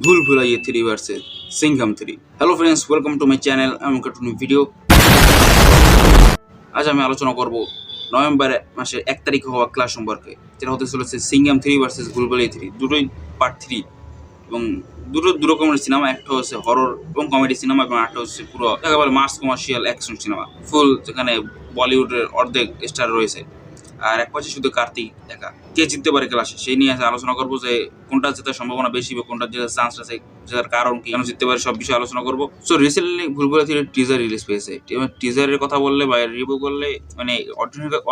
ভুল Bhulaiyaa 3 versus Singham 3। Hello friends, welcome to my channel. আমি একটা নতুন ভিডিও। আজ আমি আলোচনা করব নভেম্বর মাসের 1 তারিখে হওয়া ক্লাস সম্পর্কে, যেটা হতে চলেছে সিংঘাম 3 ভার্সেস ভুল ভুলাইয়া 3। দুটোই পার্ট 3 এবং দুটো দু রকমের সিনেমা। একটা হচ্ছে হরর এবং কমেডি সিনেমা এবং একটা হচ্ছে পুরো একেবারে মাস কমার্শিয়াল অ্যাকশন সিনেমা ফুল, যেখানে বলিউডের অর্ধেক স্টার রয়েছে আর এক পাশে শুধু কার্তিক একা। কে জিততে পারে ক্লাসে সেই নিয়ে আলোচনা করবো, যে কোনটা জেতার সম্ভাবনা বেশি বা কোনটা জেতার চান্স আছে, জেতার কারণ কি, কেন জিততে পারে, সব বিষয়ে আলোচনা করবো। So recently Bhool Bhulaiyaa 3 teaser release পেয়েছে। টিজারের কথা বললে বা রিভিউ করলে মানে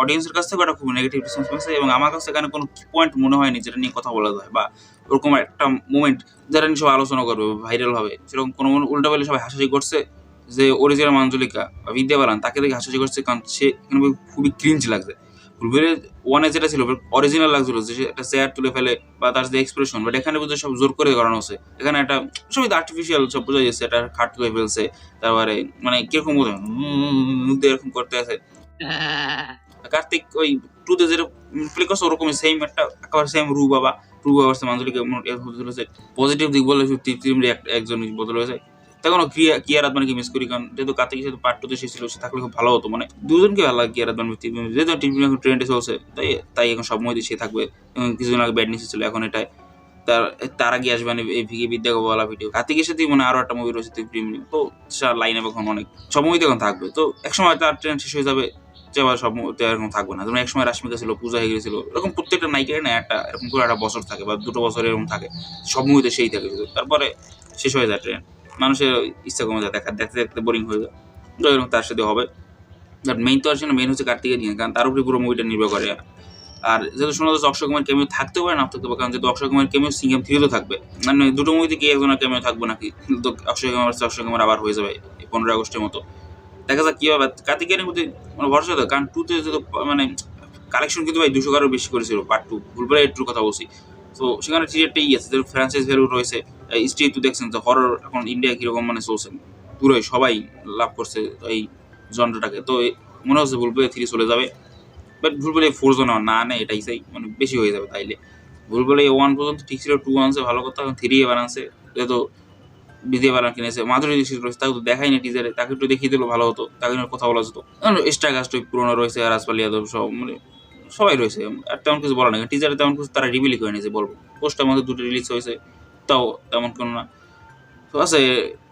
অডিয়েন্সের কাছ থেকে একটা খুব নেগেটিভ রেসপন্স পেয়েছে এবং আমার কাছে এখানে কোনো পয়েন্ট মনে হয়নি যেটা নিয়ে কথা বলা যায় বা ওরকম একটা মোমেন্ট যেটা নিয়ে সবাই আলোচনা করবে ভাইরাল হবে, সেরকম কোনো উল্টা বলে সবাই হাসাহাসি করছে। যে অরিজিনাল মাঞ্জলিকা বা বিদ্যা বালান তাকে দেখে হাসাহাসি করছে, কারণ সে এখানে খুবই ক্রিঞ্জ লাগছে। ভুলভুলাইয়া 1 যেটা ছিল অরিজিনাল লাগছিল, যে একটা চেয়ার তুলে ফেলে বা তার যে এক্সপ্রেশন, বাট এখানে বুঝতে সব জোর করে করানো হচ্ছে। এখানে একটা সবই আর্টিফিশিয়াল সব বোঝা যাচ্ছে, একটা খাট তুলে ফেলছে, তারপরে মানে কিরকম বোঝা মুখ দিয়ে এরকম করতে আছে। কার্তিক ওই টুতে যেটা প্লে করছে ওরকমই সেম একটা একেবারে সেম রু বাবা মাঞ্জলিকা হচ্ছে। পজিটিভ দিক বলে একজন বদল হয়েছে। তখন কিয়ার আদমানকে মিস করি, কারণ যেহেতু কার্তিক যেহেতু পার্ট 2 সে ছিল, সে থাকলে খুব ভালো হতো। মানে দুজনকে ভালো লাগে কিয়ার আদমান, যেহেতু টিভি এখন ট্রেন্ডে চলছে, তাই এখন সব মধ্যে সে থাকবে। কিছুদিন আগে ব্যাড নিউজ ছিল, এখন এটাই তার আগে আসবে এই ভিকি বিদ্যা বলা ভিডিও। কার্তিকের সাথে মানে আরো একটা মুভি রয়েছে প্রিমিয়াম, তো লাইন এখন অনেক সব মুভিতে এখন থাকবে। তো একসময় তার ট্রেন্ড শেষ হয়ে যাবে, আবার সব এরকম থাকবে না। যেমন একসময় রাশ্মিকা ছিল, পূজা হয়ে গেছিল, এরকম প্রত্যেকটা নায়িকার না একটা এরকম করে একটা বছর থাকে বা 2 বছর এরকম থাকে, সব মুভিতে সেই থাকে। তারপরে শেষ হয়ে যায় ট্রেন্ড, মানুষের ইচ্ছা কমে যায়, দেখতে দেখতে বোরিং হয়ে যায়। তো এরকম তার সাথে হবে। বাট মেইন তো আসলে মেইন হচ্ছে কার্তিকের নিয়ে, কারণ তার উপরে পুরো মুভিটা নির্ভর করে। আর যেহেতু শোনা যাচ্ছে অক্ষয় কুমার ক্যামিও থাকতে পারে না থাকতে পারে, কারণ যেহেতু অক্ষয় কুমার ক্যামিও সিংঘাম 3 তো থাকবে, মানে দুটো মুভিতে কি একজনের ক্যামিও থাকবে নাকি, তো অক্ষয় কুমার আবার হয়ে যাবে এই 15 আগস্টের মতো। দেখা যাক কি হবে। কার্তিকের প্রতি মানে ভরসা তো, কারণ 2 তে যেহেতু মানে কালেকশন কিন্তু ভাই 200 কারো বেশি করেছিল পার্ট 2, ভুলভুলাইয়া 2 কথা বলছি। তো সেখানে থিয়েটারটাই আছে, যে ফ্র্যাঞ্চাইজ ভ্যালু রয়েছে। স্ট্রিট তো দেখছেন যে হরর এখন ইন্ডিয়া কিরকম মানে চলছে, পুরোই সবাই লাভ করছে এই জনরাটাকে। তো মনে হচ্ছে ভুলভুলাইয়া 3 চলে যাবে, বাট ভুলভুলাইয়া 4 জন না নেয় এটাই চাই, মানে বেশি হয়ে যাবে তাইলে। ভুলভুলাইয়া 1 পর্যন্ত ঠিক ছিল, 2 আনছে ভালো কথা, এখন 3 এবার আনছে। যেহেতু বিদ্যা বালান কিনেছে, মাধুরী দীক্ষিত রয়েছে, তাকে তো দেখায়নি টিজারে, তাকে একটু দেখিয়ে দিলেও ভালো হতো, তাকে নিয়ে কথা বলা যেত। এক্সট্রা কাস্ট পুরোনো রয়েছে, রাজপাল যাদব সব মানে সবাই রয়েছে। আর তেমন কিছু বলা নেই, টিজারে তেমন কিছু তারা রিভিলই করে নিয়েছে বলবো। পোস্টার মধ্যে 2টো রিলিজ হয়েছে, তাও তেমন কোনো না। তো আছে,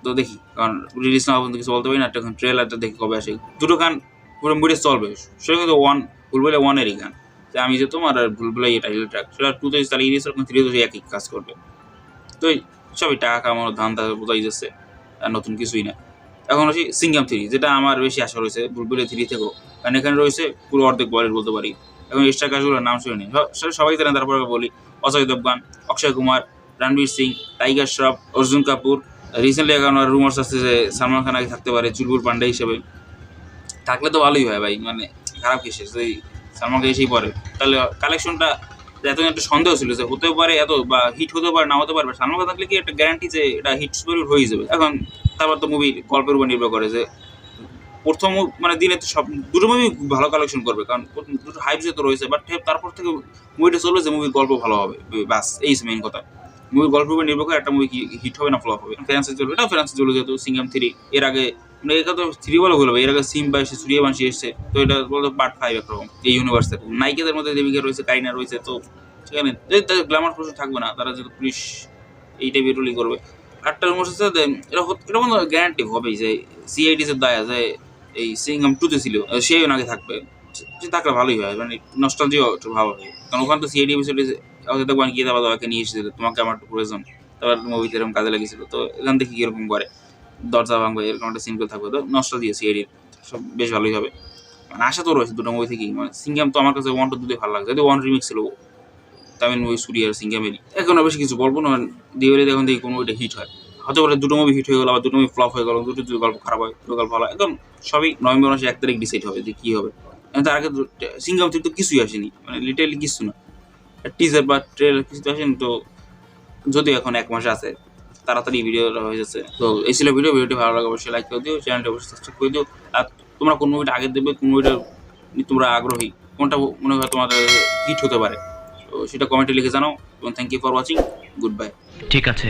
তো দেখি, কারণ রিলিজ না পর্যন্ত কিছু বলতে পারি না। এখন ট্রেলারটা দেখি কবে আসে। দুটো গান পুরো মুডে চলবে, সেটা কিন্তু ভুলভুলাইয়া 1-এরই গান, যে আমি যে তোমার আর ভুলভুলাইয়া টাইটেল ট্র্যাক, সেটা 2 তে চালিয়ে দিয়েছে, এখন 3 তে একই কাজ করবে। তো সবই টাকা কামানোর ধান্দা বোঝাই যাচ্ছে, আর নতুন কিছুই না। এখন হচ্ছে সিংঘাম 3, যেটা আমার বেশি আশা রয়েছে ভুলভুলাইয়া 3 থেকেও, কারণ এখানে রয়েছে পুরো অর্ধেক বলিউড বলতে পারি। এখন এক্সট্রা কাজগুলোর নাম শুনে নিই, সেটা সবাই জানেন। তারপরে বলি অজয় দেবগান, অক্ষয় কুমার, রণবীর সিং, টাইগার শ্রফ, অর্জুন কাপুর। রিসেন্টলি এখন রুমার্স আসছে যে সালমান খান আগে থাকতে পারে চুলবুল পান্ডে হিসেবে। থাকলে তো ভালোই হয় ভাই, মানে খারাপ কিসে, যদি সালমান খান এসেই পড়ে তাহলে কালেকশনটা এতদিন একটা সন্দেহ ছিল যে হতে পারে এত বা হিট হতে পারে না হতে পারবে। সালমান খান থাকলে কি একটা গ্যারান্টি যে এটা হিট সুপারহিট হয়ে যাবে। এখন তারপর তো মুভির গল্পের উপর নির্ভর করে, যে প্রথম মানে দিনে তো সব দুটো মুভি ভালো কালেকশন করবে, কারণ দুটো হাইপ যেহেতু রয়েছে। বাট তারপর থেকে মুভিটা চলবে যে মুভির গল্প ভালো হবে, বাস এই মেইন কথা। মুভির গল্পের উপর নির্ভর করে একটা মুভি কি হিট হবে না ফ্লপ হবে। ফ্রান্সে চলবে, এটাও ফ্রান্সে চলে, যেহেতু সিংঘাম 3 এর আগে মানে এটা তো 3 বলে ভুল হবে, এর আগে সিম্বা এসে সূর্যবংশী এসেছে, তো এটা বলতে পার্ট 5 একরকম এই ইউনিভার্সের। নায়িকাদের মধ্যে দেবিকা রয়েছে, কারিনা রয়েছে, তো সেখানে গ্ল্যামার প্রশ্ন থাকবে না, তারা যেহেতু পুলিশ এই টাইপের রুলই করবে। আটটার মধ্যে এটা কোনো গ্যারান্টি হবেই যে সিআইডি যে দায়া যে এই সিংঘাম 2 তে ছিল, সেও নাকি থাকবে। সে থাকলে ভালোই হয়, মানে নস্টালজিও একটু ভালো হয়, কারণ ওখানে তো সিআইডি এপিসোডে দেখবেন গিয়ে দাবাকে নিয়ে এসেছিল, তোমাকে আমার একটু প্রয়োজন, তারপর মুভিতে এরকম কাজে লেগেছিল। তো এখান থেকে কিরকম করে দরজা ভাঙবে এরকম একটা সিঙ্গেল থাকবে, তো নস্টালজিয়া সিআইডির সব বেশ ভালোই হবে। মানে আশা তো রয়েছে দুটো মুভি থেকেই। মানে সিংঘাম তো আমার কাছে 1 to 2 ভালো লাগছে, যদি 1 রিমিক্স ছিল তামিল মুভি সূর্য আর সিংঘামেরই। এখন বেশি কিছু বলবো না, দিওয়ালিতে এখন দেখি কোনো মুভিটা হিট হয়, হতে পারে দুটো মুভি হিট হয়ে গেলো, আবার দুটো মুভি ফ্লপ হয়ে গেলো, দুটো গল্প খারাপ হয়, দুটো গল্প ভালো হয়। একদম সবই নভেম্বর মাসে 1 তারিখ ডিসাইড হবে যে কী হবে। তার আগে সিংঘাম তো কিছুই আসেনি, মানে লিটারালি কিছু না, টিজার বা ট্রেলার কিছু তো আসেনি। তো যদিও এখন 1 মাস আছে, তাড়াতাড়ি ভিডিও হয়ে যাচ্ছে। তো এই ছিল ভিডিওটি ভালো লাগে অবশ্যই লাইক করে দিও, চ্যানেলটি অবশ্যই সাবস্ক্রাইব করে দিও। আর তোমরা কোন মুভিটা আগে দেবে, কোন মুভিটা তোমরা আগ্রহী, কোনটা মনে হয় তোমাদের হিট হতে পারে, তো সেটা কমেন্টে লিখে জানাও। এবং thank you for watching, good bye. ঠিক আছে।